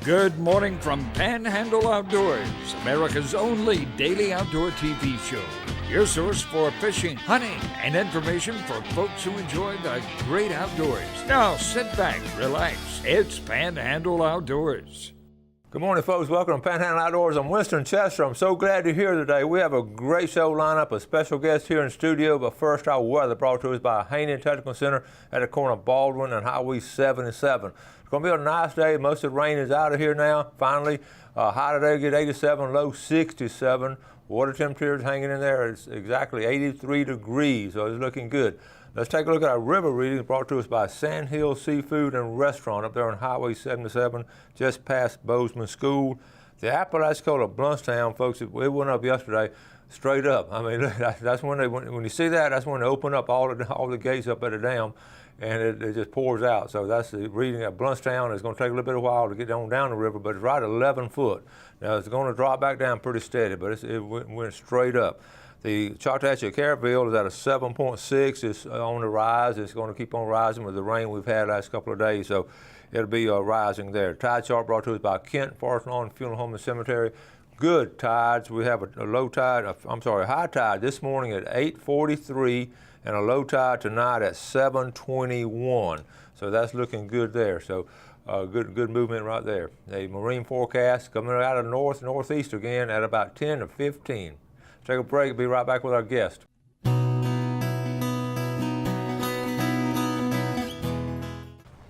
Good morning from Panhandle Outdoors, America's only daily outdoor TV show. Your source for fishing, hunting, and information for folks who enjoy the great outdoors. Now sit back, relax. It's Panhandle Outdoors. Good morning, folks. Welcome to Panhandle Outdoors. I'm Winston Chester. I'm so glad you're here today. We have a great show lineup, a special guest here in studio. But first, our weather brought to us by Haney Technical Center at the corner of Baldwin and Highway 77. It's going to be a nice day. Most of the rain is out of here now, finally. High today, get 87, low 67. Water temperature is hanging in there. It's exactly 83 degrees, so it's looking good. Let's take a look at our river readings brought to us by Sand Hill Seafood and Restaurant up there on Highway 77, just past Bozeman School. The Apalachicola Bluntstown, folks, it went up yesterday, straight up. I mean, that's when when you see that, that's when they open up all the gates up at the dam, and it just pours out. So that's the reading at Bluntstown. It's going to take a little bit of a while to get down the river, but it's right at 11 foot. Now, it's going to drop back down pretty steady, but it went straight up. The Choctawhatchee Carabelle is at a 7.6. It's on the rise. It's going to keep on rising with the rain we've had last couple of days, so it'll be rising there. Tide chart brought to us by Kent Forest Lawn Funeral Home and Cemetery. Good tides. We have a low tide, high tide this morning at 8:43 and a low tide tonight at 7:21. So that's looking good there. So good movement right there. A marine forecast coming out of northeast again at about 10 to 15. Take a break. Be right back with our guest.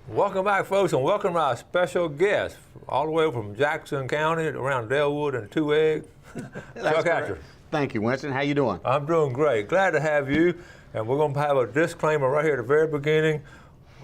Welcome back, folks, and welcome to our special guest, all the way from Jackson County, around Delwood and Two Egg. Chuck Hatcher. Thank you, Winston. How you doing? I'm doing great. Glad to have you. And we're going to have a disclaimer right here at the very beginning.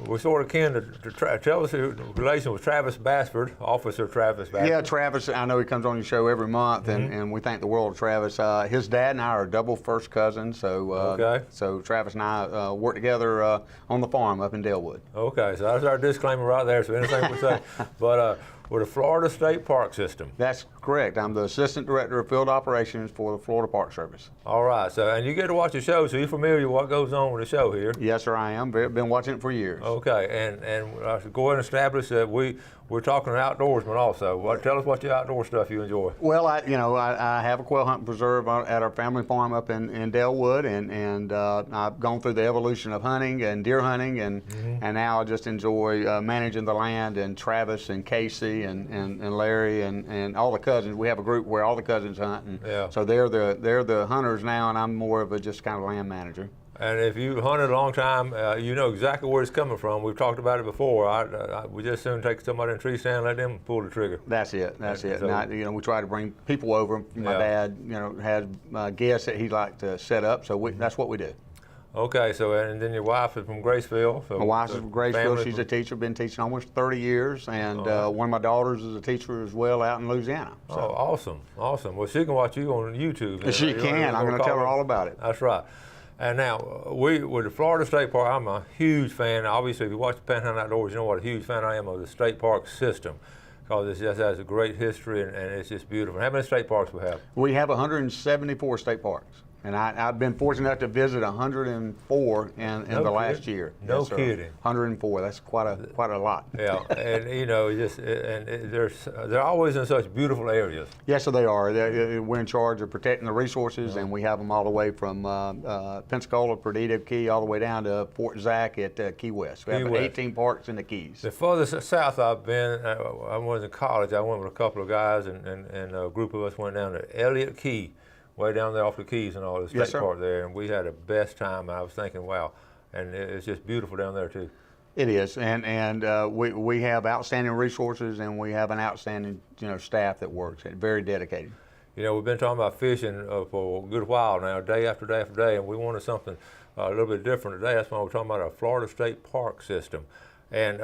We're sort of kin to tell us your relation with Travis Bassford, Officer Travis Bassford. Yeah, Travis, I know he comes on your show every month, and we thank the world of Travis. His dad and I are double first cousins, so so Travis and I work together on the farm up in Delwood. Okay, so that's our disclaimer right there, so anything we say. But we're the Florida State Park System. That's correct. I'm the Assistant Director of Field Operations for the Florida Park Service. All right, so and you get to watch the show, so you're familiar with what goes on with the show here. Yes, sir, I am. Been watching it for years. Okay, and I should go ahead and establish that we're talking outdoorsmen also. Tell us what your outdoor stuff you enjoy. Well, I have a quail hunting preserve at our family farm up in Delwood, and I've gone through the evolution of hunting and deer hunting, and now I just enjoy managing the land, and Travis and Casey and Larry and all the cousins. We have a group where all the cousins hunt, and so they're the hunters now, and I'm more of a just kind of land manager. And if you hunted a long time, you know exactly where it's coming from. We've talked about it before. We just soon take somebody in a tree stand, let them pull the trigger. That's it. That's it. So, we try to bring people over. My dad, has guests that he'd like to set up, so that's what we do. Okay, so and then your wife is from Graceville. So my wife's from Graceville. She's a teacher, been teaching almost 30 years, and one of my daughters is a teacher as well out in Louisiana. So. Oh, awesome. Well, she can watch you on YouTube. She can. I'm going to tell her all about it. That's right. And now, with the Florida State Park, I'm a huge fan. Obviously, if you watch Panhandle Outdoors, you know what a huge fan I am of the state park system, because it just has a great history and it's just beautiful. How many state parks we have? We have 174 state parks. And I've been fortunate enough to visit 104 in the last year. No kidding. 104. That's quite a lot. Yeah, and they're always in such beautiful areas. Yes, so they are. We're in charge of protecting the resources, and we have them all the way from Pensacola, Perdita Key, all the way down to Fort Zach at Key West. We have 18 parks in the Keys. The furthest south I've been, I was in college. I went with a couple of guys, and a group of us went down to Elliott Key, way down there off the Keys and all the state park there, and we had the best time. I was thinking, wow, and it's just beautiful down there too. It is, and we have outstanding resources, and we have an outstanding staff that works, very dedicated. We've been talking about fishing for a good while now, day after day after day, and we wanted something a little bit different today. That's why we're talking about our Florida State Park System. And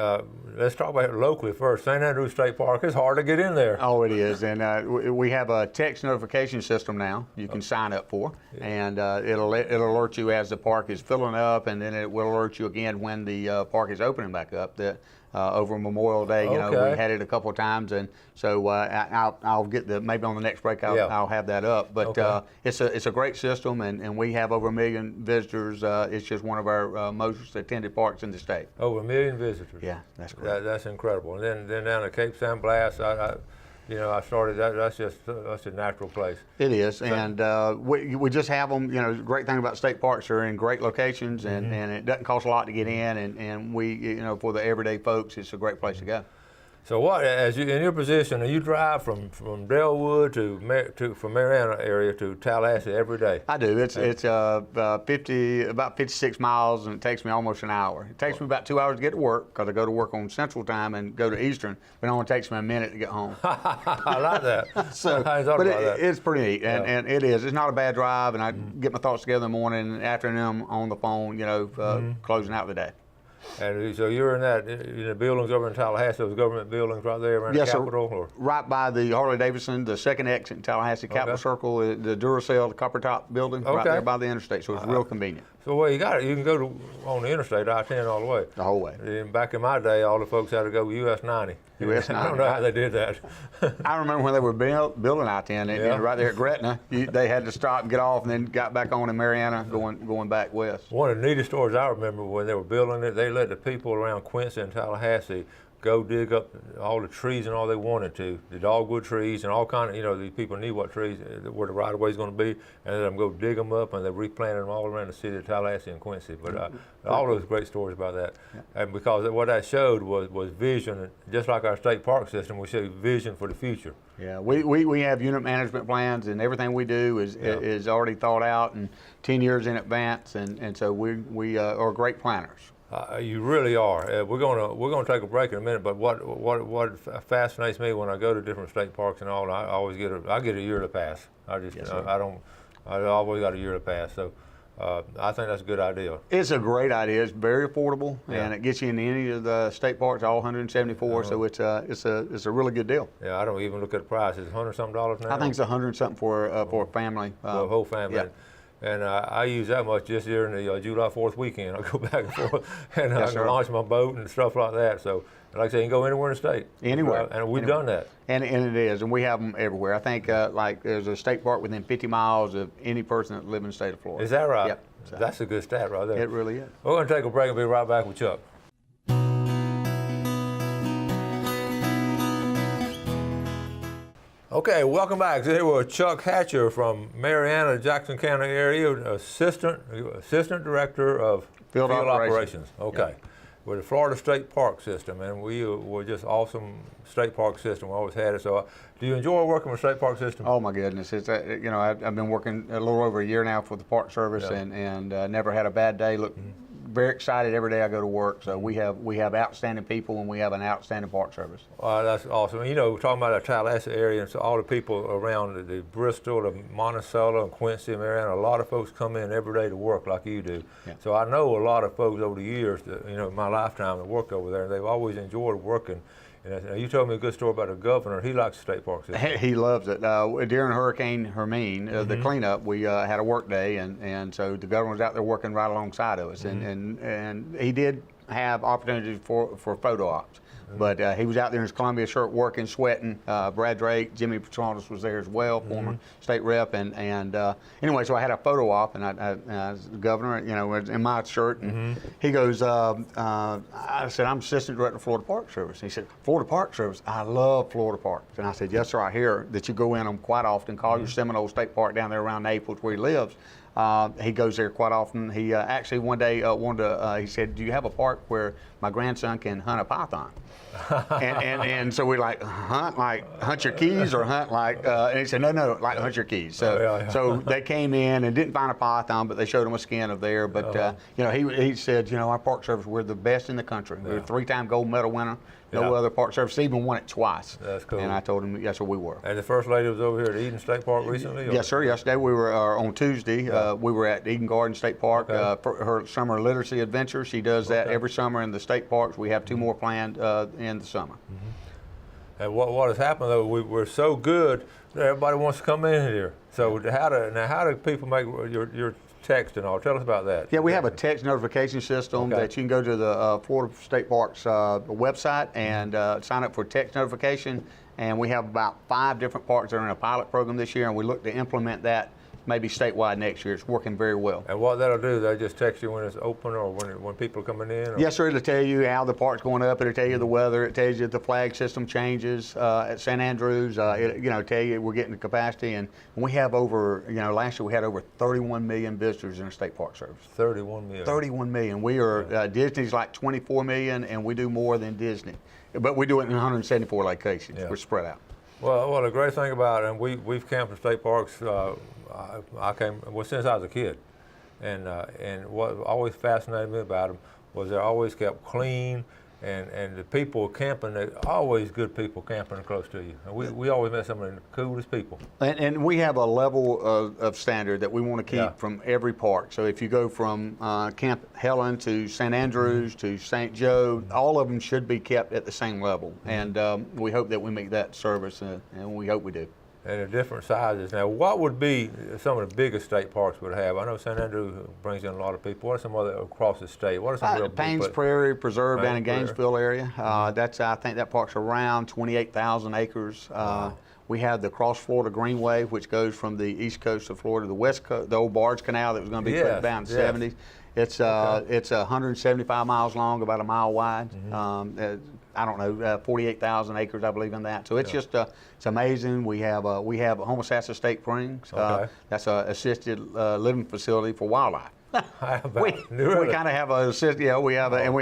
let's talk about it locally first. St. Andrews State Park is hard to get in there. Oh, it is. And we have a text notification system now you can sign up for. And it'll alert you as the park is filling up, and then it will alert you again when the park is opening back up that over Memorial Day. You know, Okay. we had it a couple of times, and so I'll get maybe on the next break I'll have that up. But Okay. it's a great system, and we have over 1 million visitors. It's just one of our most attended parks in the state. Over 1 million visitors. Yeah, that's great. That's incredible. And then down at Cape San Blas, I started that. That's a natural place. It is, and we just have them. You know, the great thing about state parks, they're in great locations, and it doesn't cost a lot to get in, and we, you know, for the everyday folks, it's a great place to go. So what, in your position, you drive from Delwood from Marianna area to Tallahassee every day? I do. It's about 56 miles, and it takes me almost an hour. It takes me about 2 hours to get to work because I go to work on Central Time and go to Eastern, but it only takes me a minute to get home. I like that. So, but it's pretty neat, and it is. It's not a bad drive, and I get my thoughts together in the morning, and afternoon I'm on the phone, you know, closing out the day. And so you're in the buildings over in Tallahassee, those government buildings right there around the Capitol? Sir. Or? Right by the Harley-Davidson, the second exit in Tallahassee, Capitol Circle, the Duracell, the copper top building, right there by the interstate, so it's real convenient. So well, you can go on the interstate, I-10 all the way. The whole way. And back in my day, all the folks had to go US 90. US 90. I don't know how they did that. I remember when they were building I-10, and right there at Gretna, they had to stop and get off, and then got back on in Marianna, going back west. One of the neatest stories I remember when they were building it, they let the people around Quincy and Tallahassee go dig up all the trees and all they wanted to, the dogwood trees and all kind of, you know, the people knew what trees, where the right of way is going to be, and let them go dig them up, and they replanted them all around the city of Tallahassee and Quincy. But all those great stories about that, and because what that showed was vision, just like our state park system, we show vision for the future. Yeah, we have unit management plans, and everything we do is already thought out and 10 years in advance, and so we are great planners. You really are. We're gonna take a break in a minute, but what fascinates me when I go to different state parks and all, I get a yearly pass. I always got a yearly pass. So I think that's a good idea. It's a great idea. It's very affordable, and it gets you into any of the state parks, all 174. So it's a really good deal. Yeah, I don't even look at the price. It's $100-something now. I think it's $100-something for a family. For a whole family. Yeah. And I use that much just during the July 4th weekend. I go back and forth, and I can launch my boat and stuff like that. So, like I say, you can go anywhere in the state. Anywhere. And we've done that. And it is, and we have them everywhere. I think like there's a state park within 50 miles of any person that lives in the state of Florida. Is that right? Yep. So that's a good stat right there. It really is. We're going to take a break and be right back with Chuck. Okay, welcome back. So here we're with Chuck Hatcher from Marianna, Jackson County area, assistant director of Field Operations. Okay, with the Florida State Park System, and we're just awesome state park system. We always had it. So, do you enjoy working with state park system? Oh my goodness, it's you know I've been working a little over a year now for the Park Service, and never had a bad day. Look. Very excited every day I go to work. So we have outstanding people, and we have an outstanding Park Service. That's awesome. You know, talking about the Tallahassee area, and so all the people around the Bristol, the Monticello, and Quincy, and Marianna, a lot of folks come in every day to work like you do. Yeah. So I know a lot of folks over the years, that, you know, my lifetime that worked over there, and they've always enjoyed working. And you told me a good story about the governor. He likes the state park system. He loves it. During Hurricane Hermine, the cleanup, we had a work day, and so the governor was out there working right alongside of us, and he did have opportunities for photo ops. But he was out there in his Columbia shirt working, sweating. Brad Drake, Jimmy Petronis was there as well, former state rep. And anyway, so I had a photo op, and I was the governor, you know, in my shirt. And he goes, I said, I'm assistant director of Florida Park Service. And he said, Florida Park Service? I love Florida parks. And I said, yes, sir, I hear that you go in them quite often. Call your Seminole State Park down there around Naples where he lives. He goes there quite often. He actually one day wanted to, he said, do you have a park where my grandson can hunt a python? and so we like hunt your keys or hunt like, and he said, no, like hunt your keys. So so they came in and didn't find a python, but they showed him a skin of there. But you know, he said, you know, our Park Service, we're the best in the country. We're a 3-time gold medal winner. No other Park Service even won it twice. That's cool. And I told him, yes, sir, we were. And the First Lady was over here at Eden State Park recently? Or? Yes, sir. Yesterday we were, on Tuesday, we were at Eden Garden State Park for her summer literacy adventure. She does that every summer in the state parks. We have 2 more planned in the summer. And what has happened though, we're so good that everybody wants to come in here. So how do people make your text and all. Tell us about that. Yeah, we have a text notification system that you can go to the Florida State Parks website and sign up for text notification. And we have about 5 different parks that are in a pilot program this year, and we look to implement that maybe statewide next year. It's working very well. And what that'll do, they just text you when it's open or when people are coming in? Or? Yes, sir. It'll tell you how the park's going up. It'll tell you the weather. It tells you if the flag system changes at St. Andrews. It'll tell you we're getting the capacity. And we have over, last year we had over 31 million visitors in our state park service. 31 million. 31 million. We are, Disney's like 24 million, and we do more than Disney. But we do it in 174 locations. We're spread out. Well, the great thing about it, and we've camped in state parks. Since I was a kid, and what always fascinated me about them was they're always kept clean, and the people camping, they're always good people camping close to you. And we always met some of the coolest people. And we have a level of standard that we want to keep from every park. So if you go from Camp Helen to St. Andrews to St. Joe, all of them should be kept at the same level. And we hope that we make that service, and we hope we do. And they're different sizes. Now, what would be some of the biggest state parks would have? I know St. Andrews brings in a lot of people. What are some other across the state? What are some real Paynes big Prairie Preserve down in Gainesville area. I think that park's around 28,000 acres. We have the Cross Florida Greenway, which goes from the east coast of Florida to the west coast, the old barge canal that was going to be put down in the 70s. It's 175 miles long, about a mile wide. I don't know, 48,000 acres, I believe, in that. So it's just it's amazing. We have Homosassa State Springs. That's an assisted living facility for wildlife. we kind of have we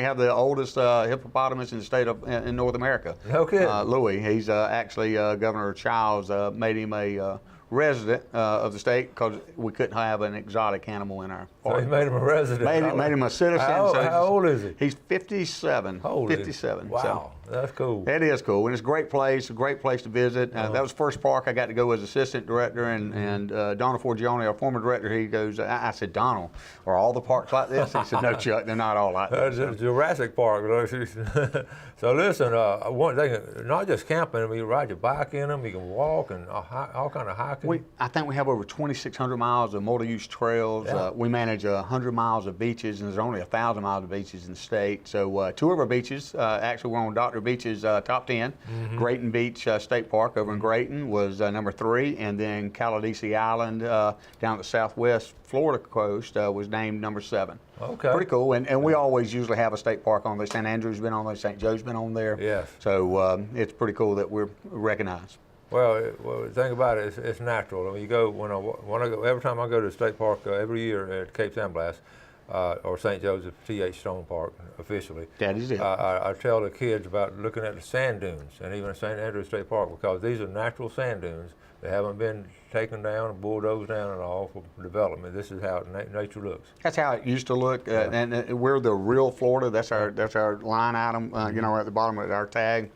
have the oldest hippopotamus in the state of in North America. No kidding. Louis, he's actually Governor Childs made him a resident of the state because we couldn't have an exotic animal in our park. So he made him a resident. Made him a citizen. How old is he? He's 57. Holy. 57. Wow, that's cool. It is cool, and it's a great place to visit. That was the first park I got to go as assistant director, and Donald Forgione, our former director, he goes, I said, Donald, are all the parks like this? He said, no, Chuck, they're not all like this. Jurassic Park. So listen, one thing, not just camping, I mean, you ride your bike in them, you can walk, and all kind of hiking. I think we have over 2,600 miles of multi-use trails. We manage 100 miles of beaches, and there's only 1,000 miles of beaches in the state. So 2 of our beaches, actually we're on Dr. Beach's top 10. Grayton Beach State Park over in Grayton was number 3, and then Caladesi Island down the southwest Florida coast was named number 7. Okay. Pretty cool, and we always usually have a state park on there. St. Andrews been on there, St. Joe's been on there. Yes. So it's pretty cool that we're recognized. Well, the thing about it, it's natural. I mean, you go when I go every time I go to the state park every year at Cape San Blas, or St. Joseph T.H. Stone Park officially. That is it. I tell the kids about looking at the sand dunes and even St. Andrews State Park because these are natural sand dunes. They haven't been taken down and bulldozed down and all for development. This is how nature looks. That's how it used to look, and we're the real Florida. That's our line item, at the bottom of our tag.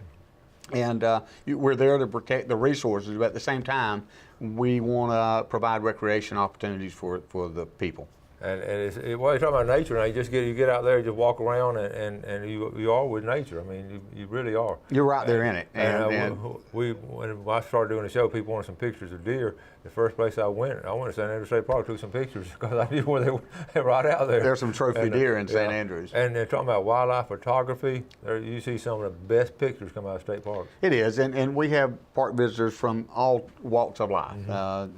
And we're there to protect the resources, but at the same time, we want to provide recreation opportunities for the people. And you're talking about nature now. You get out there, you just walk around, and you are with nature. I mean, you really are. You're right there in it. And when I started doing the show, people wanted some pictures of deer. The first place I went to St. Andrews State Park, took some pictures because I knew where they were right out there. There's some trophy deer in St. Andrews. And they're talking about wildlife photography. You see some of the best pictures come out of state parks. It is, and we have park visitors from all walks of life,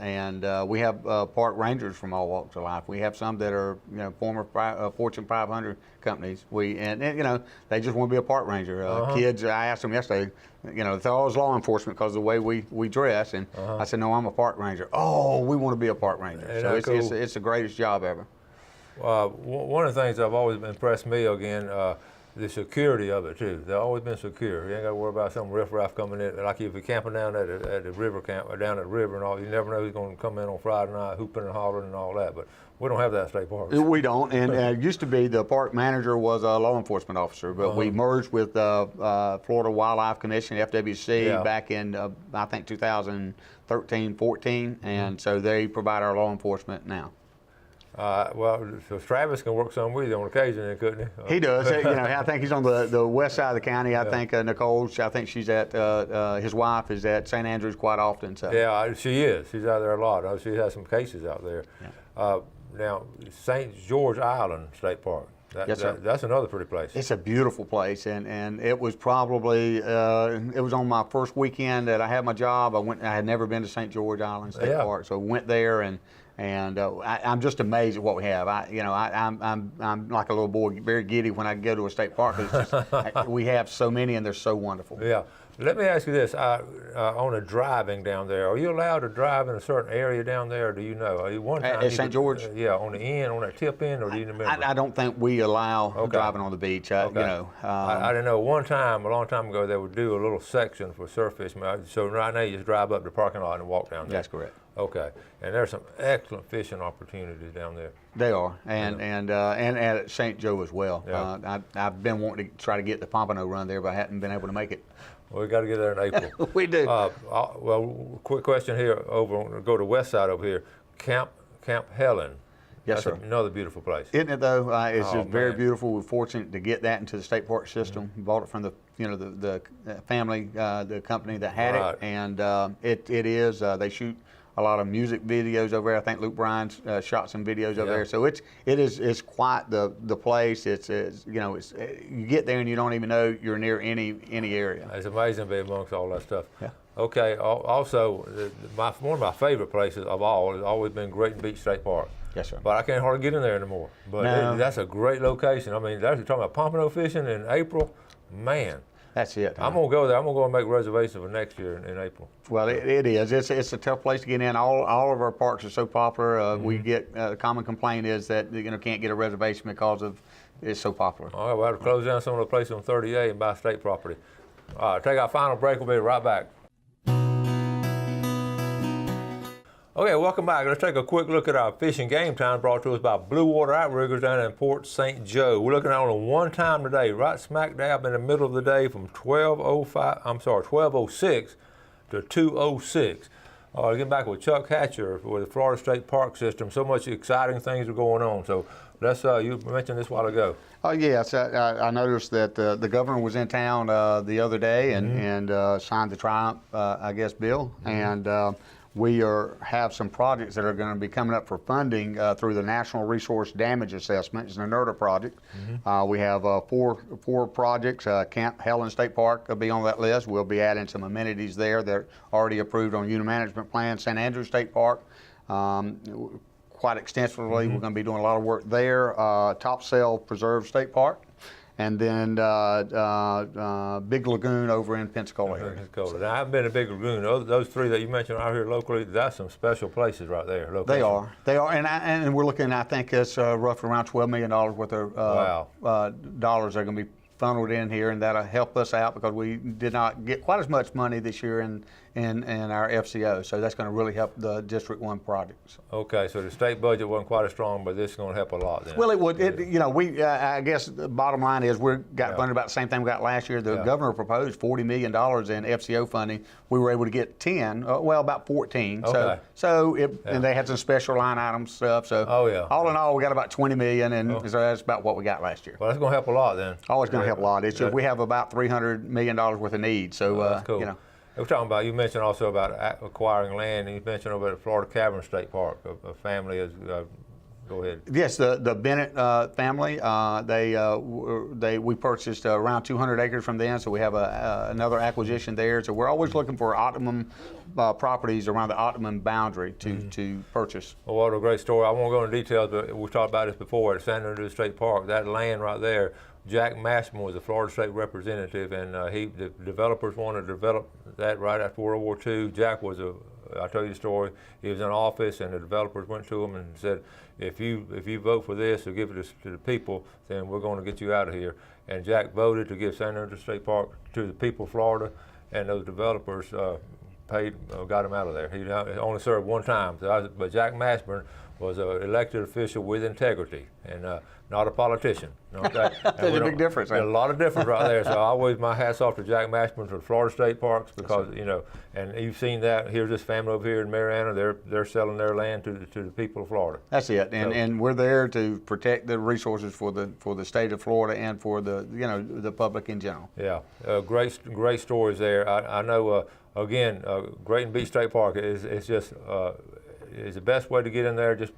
and we have park rangers from all walks of life. We have some that are former Fortune 500 companies. And they just want to be a park ranger. Kids, I asked them yesterday, it's always law enforcement because of the way we dress, and I said, no, I'm a park ranger. Oh, we want to be a park ranger. So it's the greatest job ever. One of the things that have always impressed me again, the security of it too. They've always been secure. You ain't got to worry about some riffraff coming in. Like if you're camping down at the river camp, or down at the river and all, you never know who's going to come in on Friday night, hooping and hollering and all that. But we don't have that at state parks. We don't. And it used to be the park manager was a law enforcement officer, but we merged with Florida Wildlife Commission, FWC, back in I think 2013, 14, and so they provide our law enforcement now. So Travis can work some with you on occasion, couldn't he? He does. I think he's on the west side of the county. I think Nicole, I think she's at, his wife is at St. Andrews quite often. So. Yeah, she is. She's out there a lot. She has some cases out there. now, St. George Island State Park. Yes, sir. That's another pretty place. It's a beautiful place, and it was probably it was on my first weekend that I had my job. I had never been to St. George Island State Park, so went there, and I'm just amazed at what we have. I'm like a little boy, very giddy when I go to a state park. It's just, we have so many, and they're so wonderful. Yeah. Let me ask you this: on the driving down there, are you allowed to drive in a certain area down there? Or do you know? Are you one time At St. George? Yeah, on the end, on that tip end, or do you remember? I don't think we allow driving on the beach. Okay. You know, I didn't know. One time, a long time ago, they would do a little section for surf fishing. So right now, you just drive up the parking lot and walk down there. That's correct. Okay, and there's some excellent fishing opportunities down there. They are, and at St. Joe as well. Yeah. I've been wanting to try to get the Pompano run there, but I hadn't been able to make it. Well, we got to get there in April. We do. Well, quick question here. Go to west side over here. Camp Helen. Yes, That's sir. Another beautiful place. Isn't it though? It's just very man. beautiful. We're fortunate to get that into the state park system. Bought it from the family, the company that had Right. it, and it is. They shoot a lot of music videos over there. I think Luke Bryan's shot some videos over there. So it's quite the place. It's you get there and you don't even know you're near any area. It's amazing to be amongst all that stuff. Yeah. Okay. Also, one of my favorite places of all has always been Great Beach State Park. Yes, sir. But I can't hardly get in there anymore. But No. that's a great location. I mean, you're talking about pompano fishing in April. Man, That's it. I'm gonna go there. I'm gonna go and make reservations for next year in April. Well, it is. It's a tough place to get in. All of our parks are so popular. We get a common complaint is that can't get a reservation because of it's so popular. All right, we'll have to close down some of the places on 38 and buy state property. All right, take our final break. We'll be right back. Okay, welcome back. Let's take a quick look at our fishing game time brought to us by Blue Water Outriggers down in Port St. Joe. We're looking at only one time today, right smack dab in the middle of the day from 12:06 to 2:06. Getting back with Chuck Hatcher with the Florida State Park System. So much exciting things are going on. So let's, you mentioned this a while ago. Oh yes, I noticed that the governor was in town the other day and signed the Triumph, bill, and we have some projects that are going to be coming up for funding through the National Resource Damage Assessment. It's an NERDA project. We have four projects. Camp Helen State Park will be on that list. We'll be adding some amenities there that are already approved on unit management plan. St. Andrews State Park, quite extensively. We're going to be doing a lot of work there. Topsail Preserve State Park. And then Big Lagoon over in Pensacola area. Pensacola. Now, I haven't been to Big Lagoon. Those three that you mentioned out here locally, that's some special places right there. They are, and we're looking. I think it's roughly around $12 million worth of dollars that are going to be funneled in here, and that'll help us out because we did not get quite as much money this year in our FCO. So that's going to really help the District 1 projects. Okay, so the state budget wasn't quite as strong, but this is going to help a lot then. Well, it would. I guess the bottom line is we got funded about the same thing we got last year. The governor proposed $40 million in FCO funding. We were able to get 10, about 14. Okay. And they had some special line item stuff. So all in all, we got about 20 million, and so that's about what we got last year. Well, that's going to help a lot then. Always going to help a lot. It's just we have about $300 million worth of needs. So that's cool. We're talking about, you mentioned also about acquiring land, and you mentioned over at Florida Cavern State Park, a family is, go ahead. Yes, the Bennett family, we purchased around 200 acres from them, so we have another acquisition there. So we're always looking for optimum properties around the optimum boundary to purchase. Well, what a great story. I won't go into details, but we talked about this before at San Andreas State Park. That land right there, Jack Mashman was the Florida State representative, and the developers wanted to develop that right after World War II. Jack was I tell you the story, he was in office and the developers went to him and said, if you vote for this or give it to the people, then we're going to get you out of here. And Jack voted to give San Andreas State Park to the people of Florida, and those developers got him out of there. He only served one time, but Jack Mashburn was an elected official with integrity and not a politician. Okay? There's a big difference. There's a lot of difference right there. So I always my hats off to Jack Mashburn for Florida State Parks because and you've seen that. Here's this family over here in Mariana. They're selling their land to the people of Florida. That's it, and we're there to protect the resources for the state of Florida and for the public in general. Yeah, great stories there. I know. Again, Great Beach State Park is just. is the best way to get in there just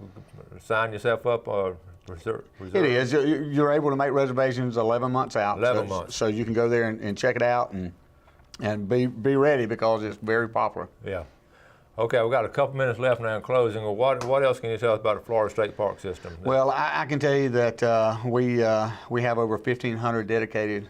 sign yourself up or reserve? It is. You're able to make reservations 11 months out. 11 months. So you can go there and check it out and be ready because it's very popular. Yeah. Okay, we've got a couple minutes left now in closing. Well, what else can you tell us about the Florida State Park system? Well, I can tell you that we have over 1,500 dedicated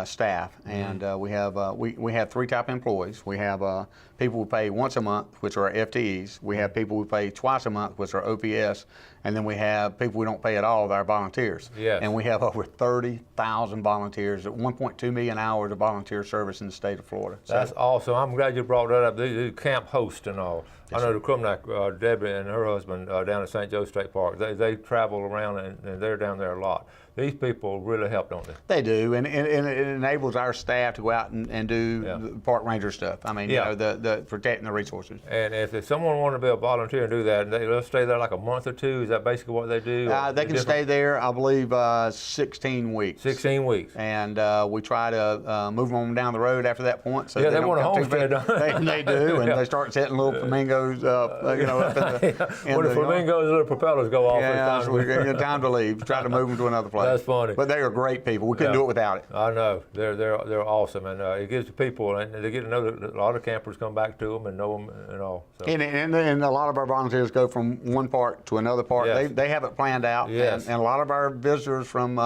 staff, and we have three type employees. We have people who pay once a month, which are FTEs. We have people who pay twice a month, which are OPS, and then we have people we don't pay at all, our volunteers. Yes. And we have over 30,000 volunteers, at 1.2 million hours of volunteer service in the state of Florida. That's awesome. I'm glad you brought that up. The camp host and all. Yes, I know the Crumnack, Debbie and her husband down at St. Joe State Park, they travel around and they're down there a lot. These people really help, don't they? They do, and it enables our staff to go out and do the park ranger stuff. I mean, you know, the protecting the resources. And if someone wanted to be a volunteer and do that, and they'll stay there like a month or two, is that basically what they do? They can stay there, I believe, 16 weeks. 16 weeks. And we try to move them down the road after that point. So they want a homestead, don't they? They do, and they start setting little flamingos up, you know, up in the when the flamingos, little propellers go off. Yeah, so we get time to leave. Try to move them to another place. That's funny. But they are great people. We couldn't do it without it. I know. They're awesome, and it gives the people, and they get to know that a lot of campers come back to them and know them and all. So. And a lot of our volunteers go from one park to another park. Yes. They have it planned out. Yes. And a lot of our visitors from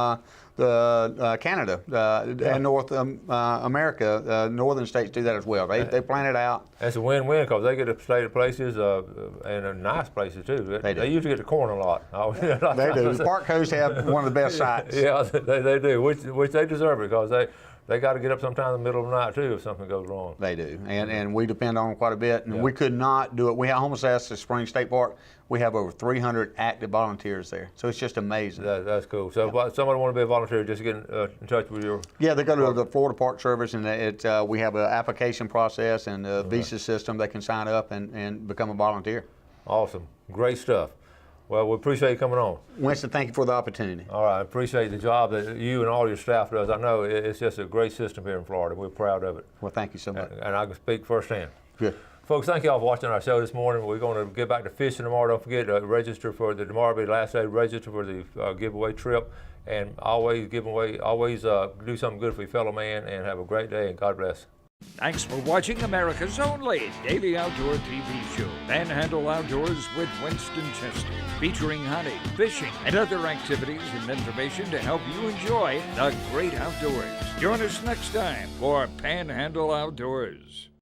Canada and North America, northern states do that as well. They plan it out. It's a win-win because they get to stay at places and nice places too. They usually get to corn a lot. They do. The park hosts have one of the best sites. Yeah, they do, which they deserve it because they got to get up sometime in the middle of the night too if something goes wrong. They do, and we depend on them quite a bit. And we could not do it. We have almost at the Spring State Park. We have over 300 active volunteers there, so it's just amazing. That's cool. So if somebody want to be a volunteer, just get in touch with your. Yeah, they go to the Florida Park Service, and we have an application process and a visa system. They can sign up and become a volunteer. Awesome, great stuff. Well, we appreciate you coming on. Winston, thank you for the opportunity. All right, I appreciate the job that you and all your staff does. I know it's just a great system here in Florida. We're proud of it. Well, thank you so much. And I can speak firsthand. Good. Folks, thank you all for watching our show this morning. We're going to get back to fishing tomorrow. Don't forget to register for tomorrow will be the last day to register for the giveaway trip. And always do something good for your fellow man, and have a great day, and God bless. Thanks for watching America's only daily outdoor TV show, Panhandle Outdoors with Winston Chester, featuring hunting, fishing, and other activities and information to help you enjoy the great outdoors. Join us next time for Panhandle Outdoors.